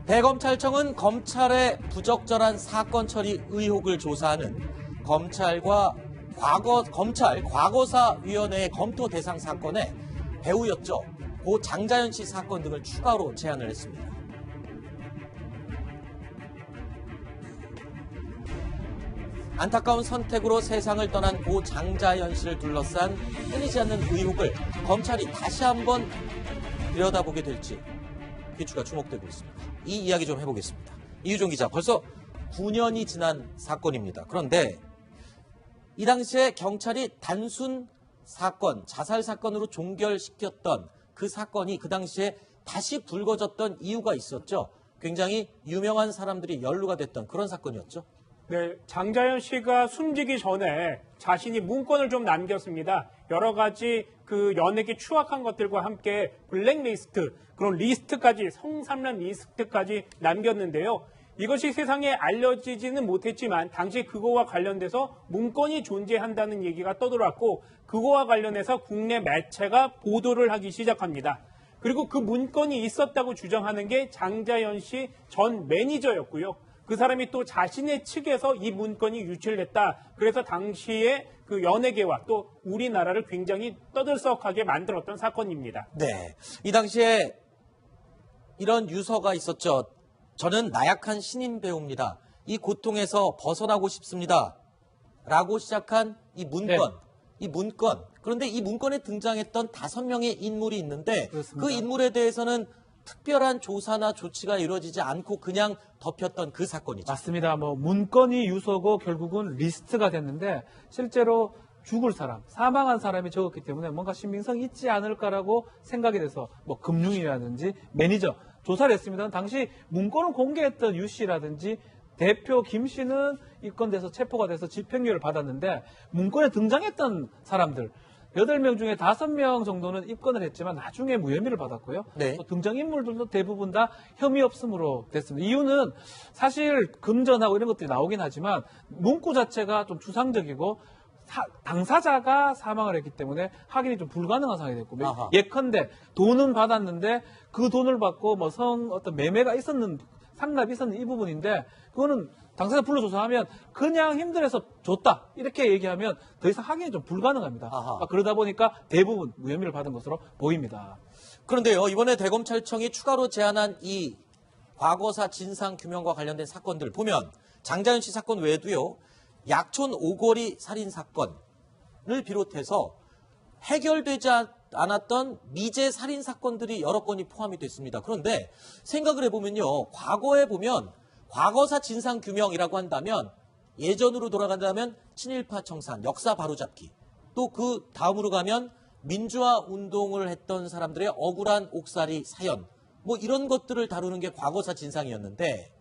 대검찰청은 검찰의 부적절한 사건 처리 의혹을 조사하는 검찰 과거사위원회의 검토 대상 사건에 배우였죠. 고 장자연 씨 사건 등을 추가로 제안을 했습니다. 안타까운 선택으로 세상을 떠난 고 장자연 씨를 둘러싼 끊이지 않는 의혹을 검찰이 다시 한번 들여다보게 될지 귀추가 주목되고 있습니다. 이 이야기 좀 해보겠습니다. 이유종 기자, 벌써 9년이 지난 사건입니다. 그런데 이 당시에 경찰이 단순 사건, 자살 사건으로 종결시켰던 그 사건이 그 당시에 다시 불거졌던 이유가 있었죠. 굉장히 유명한 사람들이 연루가 됐던 그런 사건이었죠. 네, 장자연 씨가 숨지기 전에 자신이 문건을 좀 남겼습니다. 여러 가지 그 연예계 추악한 것들과 함께 블랙리스트, 그런 리스트까지, 성삼란 리스트까지 남겼는데요. 이것이 세상에 알려지지는 못했지만 당시 그거와 관련돼서 문건이 존재한다는 얘기가 떠돌았고 그거와 관련해서 국내 매체가 보도를 하기 시작합니다. 그리고 그 문건이 있었다고 주장하는 게 장자연 씨 전 매니저였고요. 그 사람이 또 자신의 측에서 이 문건이 유출됐다. 그래서 당시에 그 연예계와 또 우리나라를 굉장히 떠들썩하게 만들었던 사건입니다. 네, 이 당시에 이런 유서가 있었죠. 저는 나약한 신인 배우입니다. 이 고통에서 벗어나고 싶습니다. 라고 시작한 이 문건. 그런데 이 문건에 등장했던 5명의 인물이 있는데 그렇습니다. 그 인물에 대해서는 특별한 조사나 조치가 이루어지지 않고 그냥 덮였던 그 사건이죠. 맞습니다. 문건이 유서고 결국은 리스트가 됐는데 실제로 죽을 사람, 사망한 사람이 적었기 때문에 뭔가 신빙성이 있지 않을까라고 생각이 돼서 금융이라든지 매니저 조사를 했습니다. 당시 문건을 공개했던 유 씨라든지 대표 김 씨는 입건돼서 체포가 돼서 집행유예를 받았는데 문건에 등장했던 사람들 8명 중에 5명 정도는 입건을 했지만 나중에 무혐의를 받았고요. 네. 등장인물들도 대부분 다 혐의 없음으로 됐습니다. 이유는 사실 금전하고 이런 것들이 나오긴 하지만 문구 자체가 좀 추상적이고 당사자가 사망을 했기 때문에 확인이 좀 불가능한 상황이 됐고 아하. 예컨대 돈은 받았는데 그 돈을 받고 어떤 매매가 상납이 있었는 이 부분인데 그거는 당사자 불러 조사하면 그냥 힘들어서 줬다 이렇게 얘기하면 더 이상 확인이 좀 불가능합니다. 그러다 보니까 대부분 무혐의를 받은 것으로 보입니다. 그런데요, 이번에 대검찰청이 추가로 제안한 이 과거사 진상 규명과 관련된 사건들 보면 장자연 씨 사건 외에도요, 약촌 오거리 살인 사건을 비롯해서 해결되지 않았던 미제 살인 사건들이 여러 건이 포함이 됐습니다. 그런데 생각을 해보면요, 과거에 보면 과거사 진상 규명이라고 한다면 예전으로 돌아간다면 친일파 청산, 역사 바로잡기, 또 그 다음으로 가면 민주화 운동을 했던 사람들의 억울한 옥살이 사연, 이런 것들을 다루는 게 과거사 진상이었는데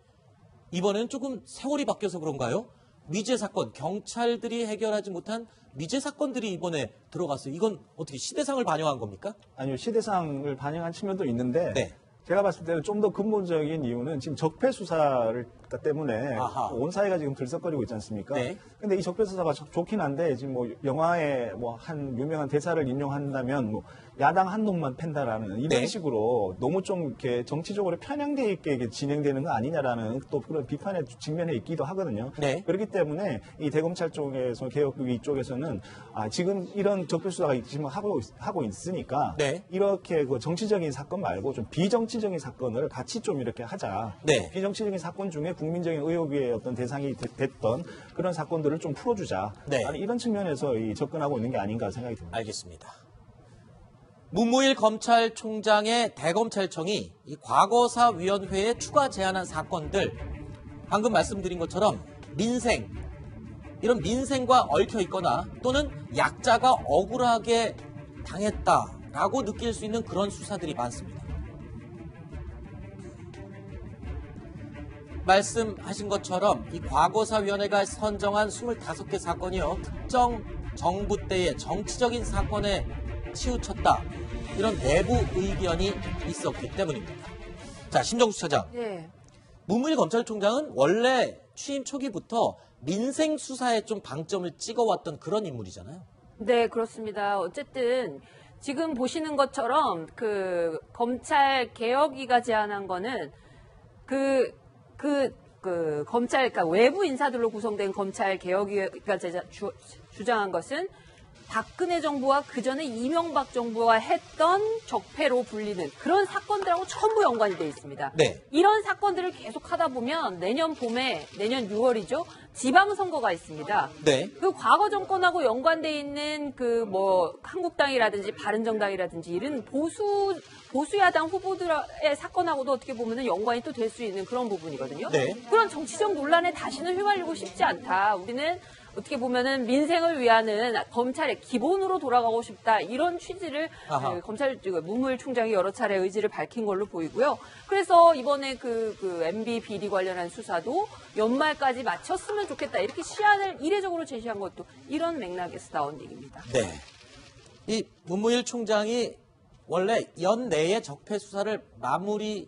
이번에는 조금 세월이 바뀌어서 그런가요? 미제 사건, 경찰들이 해결하지 못한 미제 사건들이 이번에 들어갔어요. 이건 어떻게 시대상을 반영한 겁니까? 아니요, 시대상을 반영한 측면도 있는데 네. 제가 봤을 때는 좀 더 근본적인 이유는 지금 적폐 수사를 때문에 온 사회가 지금 들썩거리고 있지 않습니까? 네. 근데 이 적폐 수사가 좋긴 한데 지금 영화에 한 유명한 대사를 인용한다면 야당 한 놈만 팬다라는 이런 네. 식으로 너무 좀 이렇게 정치적으로 편향돼 있게 진행되는 거 아니냐라는 또 그런 비판에 직면해 있기도 하거든요. 네. 그렇기 때문에 이 대검찰 쪽에서 개혁위 쪽에서는 지금 이런 적폐 수사가 지금 하고 있으니까 네. 이렇게 그 정치적인 사건 말고 좀 비정치적인 사건을 같이 좀 이렇게 하자. 네. 비정치적인 사건 중에 국민적인 의혹의 어떤 대상이 됐던 그런 사건들을 좀 풀어주자. 네. 이런 측면에서 접근하고 있는 게 아닌가 생각이 듭니다. 알겠습니다. 문무일 검찰총장의 대검찰청이 이 과거사위원회에 추가 제안한 사건들, 방금 말씀드린 것처럼 이런 민생과 얽혀 있거나 또는 약자가 억울하게 당했다라고 느낄 수 있는 그런 수사들이 많습니다. 말씀하신 것처럼 이 과거사위원회가 선정한 25개 사건이요, 특정 정부 때의 정치적인 사건에 치우쳤다, 이런 내부 의견이 있었기 때문입니다. 자, 심정수 차장. 네. 문무일 검찰총장은 원래 취임 초기부터 민생 수사에 좀 방점을 찍어왔던 그런 인물이잖아요. 네, 그렇습니다. 어쨌든 지금 보시는 것처럼 그 검찰 개혁위가 제안한 거는 검찰, 그러니까 외부 인사들로 구성된 검찰 개혁위가 주장한 것은 박근혜 정부와 그 전에 이명박 정부가 했던 적폐로 불리는 그런 사건들하고 전부 연관이 돼 있습니다. 네. 이런 사건들을 계속 하다 보면 내년 봄에, 내년 6월이죠. 지방선거가 있습니다. 네. 그 과거 정권하고 연관돼 있는 한국당이라든지 바른정당이라든지 이런 보수야당 후보들의 사건하고도 어떻게 보면은 연관이 또 될 수 있는 그런 부분이거든요. 네. 그런 정치적 논란에 다시는 휘말리고 싶지 않다. 우리는 어떻게 보면은 민생을 위하는 검찰의 기본으로 돌아가고 싶다. 이런 취지를 검찰 문무일 총장이 여러 차례 의지를 밝힌 걸로 보이고요. 그래서 이번에 MB 비리 관련한 수사도 연말까지 마쳤으면 좋겠다. 이렇게 시한을 이례적으로 제시한 것도 이런 맥락에서 나온 얘기입니다. 네. 이 문무일 총장이 원래 연내에 적폐 수사를 마무리해야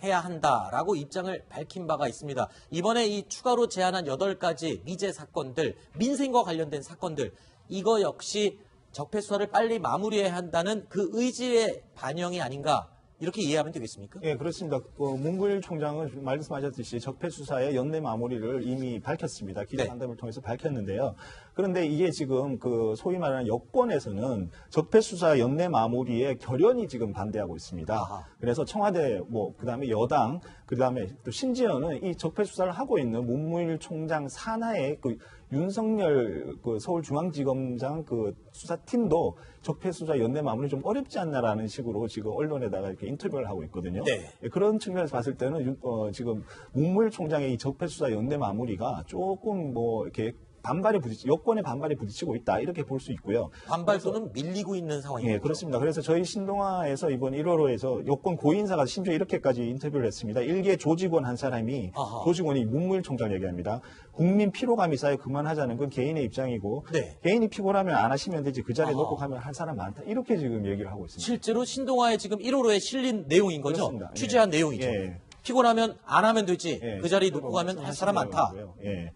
한다라고 입장을 밝힌 바가 있습니다. 이번에 이 추가로 제안한 8가지 미제 사건들, 민생과 관련된 사건들, 이거 역시 적폐 수사를 빨리 마무리해야 한다는 그 의지의 반영이 아닌가, 이렇게 이해하면 되겠습니까? 예, 그렇습니다. 문무일 총장은 말씀하셨듯이 적폐 수사의 연내 마무리를 이미 밝혔습니다. 기자간담회를 통해서 밝혔는데요. 그런데 이게 지금 소위 말하는 여권에서는 적폐 수사 연내 마무리에 결연히 지금 반대하고 있습니다. 아하. 그래서 청와대, 그다음에 여당, 그다음에 또 심지어는 이 적폐 수사를 하고 있는 문무일 총장 산하의 윤석열 서울중앙지검장 수사팀도 적폐 수사 연내 마무리 좀 어렵지 않나라는 식으로 지금 언론에다가 이렇게 인터뷰를 하고 있거든요. 네. 예, 그런 측면에서 봤을 때는 지금 문무일 총장의 이 적폐 수사 연내 마무리가 조금 이렇게 여권의 반발에 부딪히고 있다, 이렇게 볼 수 있고요. 반발도는 밀리고 있는 상황입니다. 예, 그렇습니다. 그래서 저희 신동아에서 이번 1월호에서 여권 고위인사가 심지어 이렇게까지 인터뷰를 했습니다. 일개 조직원 한 사람이, 조직원이 문무일 총장 얘기합니다. 국민 피로감이 쌓여 그만하자는 건 개인의 입장이고, 네. 개인이 피곤하면 안 하시면 되지, 그 자리에 놓고 가면 할 사람 많다, 이렇게 지금 얘기를 하고 있습니다. 실제로 신동아에 지금 1호로에 실린 내용인 거죠? 그렇습니다. 취재한 예. 내용이죠. 예. 피곤하면 안 하면 되지, 예. 그 자리에 놓고 가면 할 사람 많다. 예.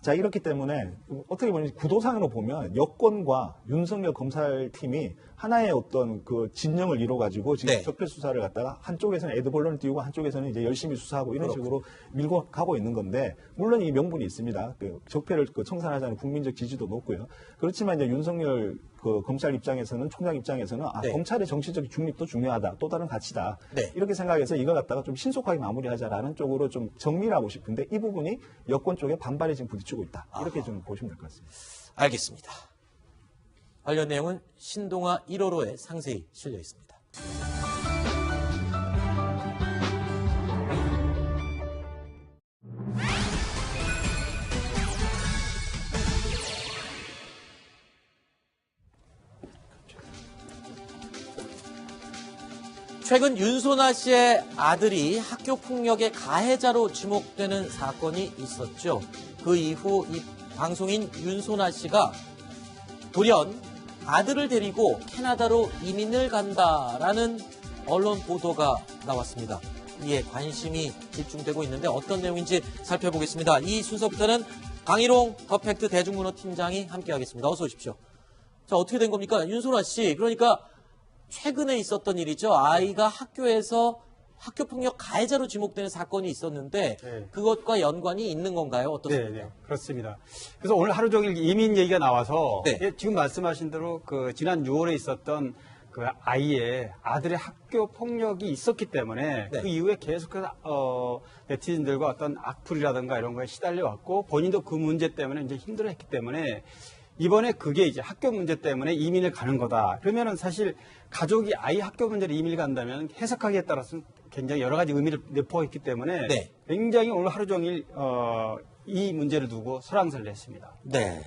자, 이렇기 때문에 어떻게 보면 구도상으로 보면 여권과 윤석열 검찰팀이 하나의 어떤 진영을 이뤄가지고 지금 네. 적폐 수사를 갖다가 한쪽에서는 애드벌론을 띄우고 한쪽에서는 이제 열심히 수사하고 이런 식으로 밀고 가고 있는 건데, 물론 이 명분이 있습니다. 적폐를 청산하자는 국민적 지지도 높고요. 그렇지만 이제 윤석열 검찰 입장에서는, 총장 입장에서는 네. 검찰의 정치적 중립도 중요하다, 또 다른 가치다, 네. 이렇게 생각해서 이걸 갖다가 좀 신속하게 마무리하자라는 쪽으로 좀 정리를 하고 싶은데, 이 부분이 여권 쪽에 반발이 지금 부딪히고 있다, 이렇게 좀 보시면 될 것 같습니다. 알겠습니다. 관련 내용은 신동아 1호로에 상세히 실려 있습니다. 최근 윤소나 씨의 아들이 학교 폭력의 가해자로 지목되는 사건이 있었죠. 그 이후 이 방송인 윤소나 씨가 돌연 아들을 데리고 캐나다로 이민을 간다라는 언론 보도가 나왔습니다. 이에 관심이 집중되고 있는데 어떤 내용인지 살펴보겠습니다. 이 순서부터는 강희롱 더팩트 대중문화 팀장이 함께하겠습니다. 어서 오십시오. 자, 어떻게 된 겁니까? 윤소나 씨, 그러니까 최근에 있었던 일이죠. 아이가 학교에서 학교폭력 가해자로 지목되는 사건이 있었는데 네. 그것과 연관이 있는 건가요? 어떻습니까? 네, 그렇습니다. 그래서 오늘 하루 종일 이민 얘기가 나와서 네. 예, 지금 말씀하신 대로 지난 6월에 있었던 아이의 아들의 학교 폭력이 있었기 때문에 네. 그 이후에 계속해서 네티즌들과 어떤 악플이라든가 이런 거에 시달려 왔고 본인도 그 문제 때문에 이제 힘들어했기 때문에 이번에 그게 이제 학교 문제 때문에 이민을 가는 거다. 그러면은 사실 가족이 아이 학교 문제로 이민을 간다면 해석하기에 따라서는 굉장히 여러 가지 의미를 내포했기 때문에 네. 굉장히 오늘 하루 종일 이 문제를 두고 설왕설래 했습니다. 네.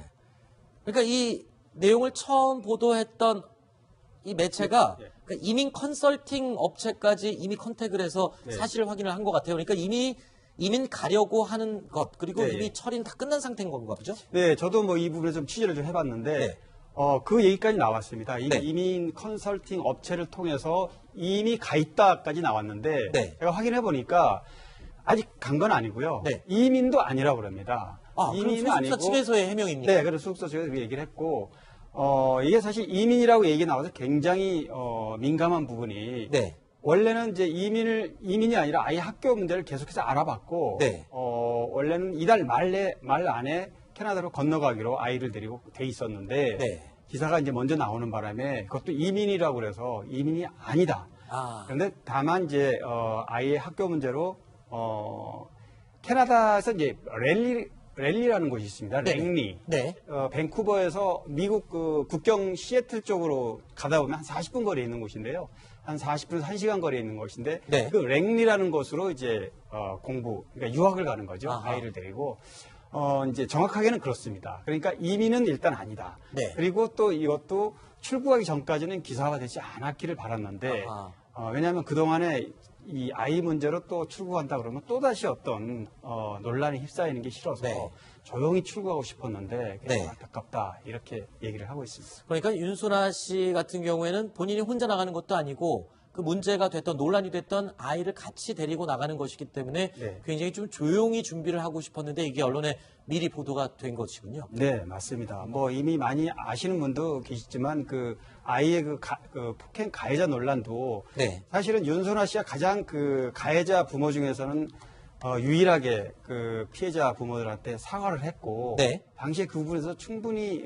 그러니까 이 내용을 처음 보도했던 이 매체가 네. 그러니까 이민 컨설팅 업체까지 이미 컨택을 해서 네. 사실 확인을 한 것 같아요. 그러니까 이미 이민 가려고 하는 것, 그리고 네, 이미 네. 처리는 다 끝난 상태인 건가 보죠? 네, 저도 이 부분에 좀 취재를 좀 해봤는데 네. 그 얘기까지 나왔습니다. 이 네. 이민 컨설팅 업체를 통해서 이미 가 있다까지 나왔는데 네. 제가 확인해 보니까 아직 간 건 아니고요. 네. 이민도 아니라고 그럽니다. 아, 그럼 소속사 측에서의 해명입니까? 네, 그래서 소속사 측에서 얘기를 했고 이게 사실 이민이라고 얘기 나와서 굉장히 민감한 부분이 네. 원래는 이제 이민이 아니라 아예 학교 문제를 계속해서 알아봤고, 네. 원래는 이달 말 안에 캐나다로 건너가기로 아이를 데리고 돼 있었는데, 네. 기사가 이제 먼저 나오는 바람에 그것도 이민이라고 그래서 이민이 아니다. 아. 그런데 다만 이제, 아이의 학교 문제로, 캐나다에서 이제 랠리라는 곳이 있습니다. 네. 랭리. 네. 밴쿠버에서 미국 그 국경 시애틀 쪽으로 가다 보면 한 40분 거리에 있는 곳인데요. 한 40분에서 1시간 거리에 있는 곳인데 네. 그 랭리라는 곳으로 이제 그러니까 유학을 가는 거죠. 아하. 아이를 데리고. 이제 정확하게는 그렇습니다. 그러니까 이민은 일단 아니다. 네. 그리고 또 이것도 출국하기 전까지는 기사화 되지 않았기를 바랐는데 아하. 왜냐하면 그동안에 이 아이 문제로 또 출국한다 그러면 또다시 어떤 논란에 휩싸이는 게 싫어서 네. 조용히 출국하고 싶었는데 네. 안타깝다 이렇게 얘기를 하고 있습니다. 그러니까 윤순아 씨 같은 경우에는 본인이 혼자 나가는 것도 아니고 그 문제가 됐던 논란이 됐던 아이를 같이 데리고 나가는 것이기 때문에 네. 굉장히 좀 조용히 준비를 하고 싶었는데 이게 언론에 미리 보도가 된 것이군요. 네, 맞습니다. 뭐 이미 많이 아시는 분도 계시지만 그 아이의 그 폭행 가해자 논란도 네. 사실은 윤선아 씨가 가장 그 가해자 부모 중에서는 유일하게 그 피해자 부모들한테 사과를 했고 네. 당시에 그 부분에서 충분히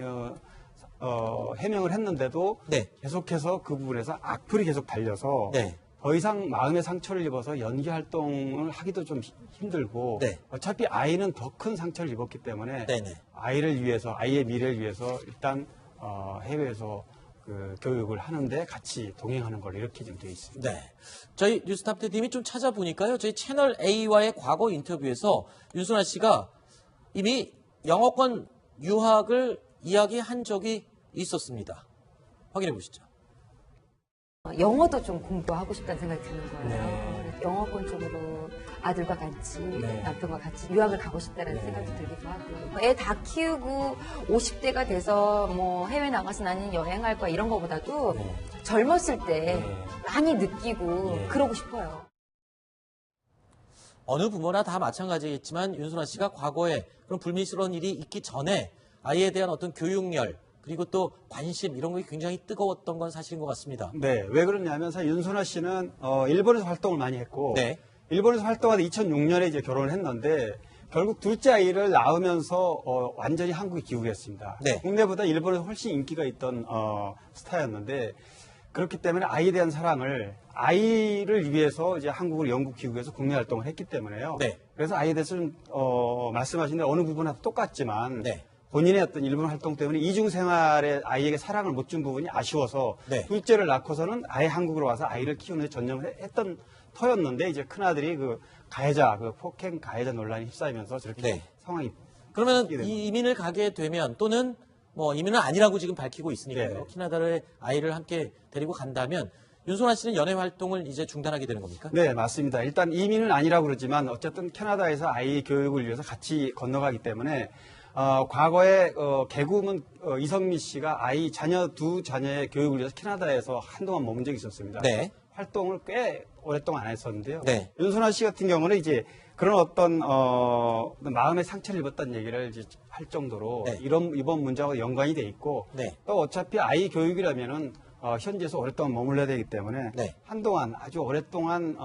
해명을 했는데도 네. 계속해서 그 부분에서 악플이 계속 달려서 네. 더 이상 마음의 상처를 입어서 연기 활동을 하기도 좀 힘들고 네. 어차피 아이는 더 큰 상처를 입었기 때문에 네네. 아이를 위해서 아이의 미래를 위해서 일단 해외에서 그 교육을 하는데 같이 동행하는 걸 이렇게 좀 되어 있습니다. 네. 저희 뉴스탑 팀이 좀 찾아보니까요. 저희 채널 A와의 과거 인터뷰에서 윤순아 씨가 이미 영어권 유학을 이야기한 적이 있었습니다. 확인해 보시죠. 영어도 좀 공부하고 싶다는 생각이 드는 거예요. 그래서 영어권 쪽으로 아들과 같이 남편과 같이 유학을 가고 싶다는 생각도 들기도 하고 애 다 키우고 50대가 돼서 뭐 해외 나가서 나는 여행할 거야 이런 거보다도 젊었을 때 많이 느끼고 그러고 싶어요. 어느 부모나 다 마찬가지겠지만 윤순아 씨가 과거에 그런 불미스러운 일이 있기 전에 아이에 대한 어떤 교육열 그리고 또 관심 이런 게 굉장히 뜨거웠던 건 사실인 것 같습니다. 네, 왜 그러냐면 사실 윤선아 씨는 일본에서 활동을 많이 했고 네. 일본에서 활동하다 2006년에 이제 결혼을 했는데 결국 둘째 아이를 낳으면서 완전히 한국에 귀국했습니다. 네. 국내보다 일본에서 훨씬 인기가 있던 스타였는데 그렇기 때문에 아이에 대한 사랑을 아이를 위해서 이제 한국을 영국 귀국해서 국내 활동을 했기 때문에요. 네. 그래서 아이에 대해서 좀 말씀하신 대로 어느 부분하고 똑같지만 네. 본인의 어떤 일본 활동 때문에 이중 생활에 아이에게 사랑을 못 준 부분이 아쉬워서 네. 둘째를 낳고서는 아예 한국으로 와서 아이를 키우는 데 전념을 했던 터였는데 이제 큰아들이 그 폭행 가해자 논란에 휩싸이면서 저렇게 네. 상황이 그러면 네. 이민을 가게 되면 또는 뭐 이민은 아니라고 지금 밝히고 있으니까요. 네. 캐나다의 아이를 함께 데리고 간다면 윤순아 씨는 연애 활동을 이제 중단하게 되는 겁니까? 네, 맞습니다. 일단 이민은 아니라고 그러지만 어쨌든 캐나다에서 아이 교육을 위해서 같이 건너가기 때문에 과거에 개그우먼 이성미 씨가 두 자녀의 교육을 위해서 캐나다에서 한동안 머문 적이 있었습니다. 네. 활동을 꽤 오랫동안 안 했었는데요. 네. 윤순아 씨 같은 경우는 이제 그런 어떤 마음의 상처를 입었다는 얘기를 이제 할 정도로 네. 이번 문제와 연관이 돼 있고 네. 또 어차피 아이 교육이라면은 현지에서 오랫동안 머물러야 되기 때문에 네. 한동안 아주 오랫동안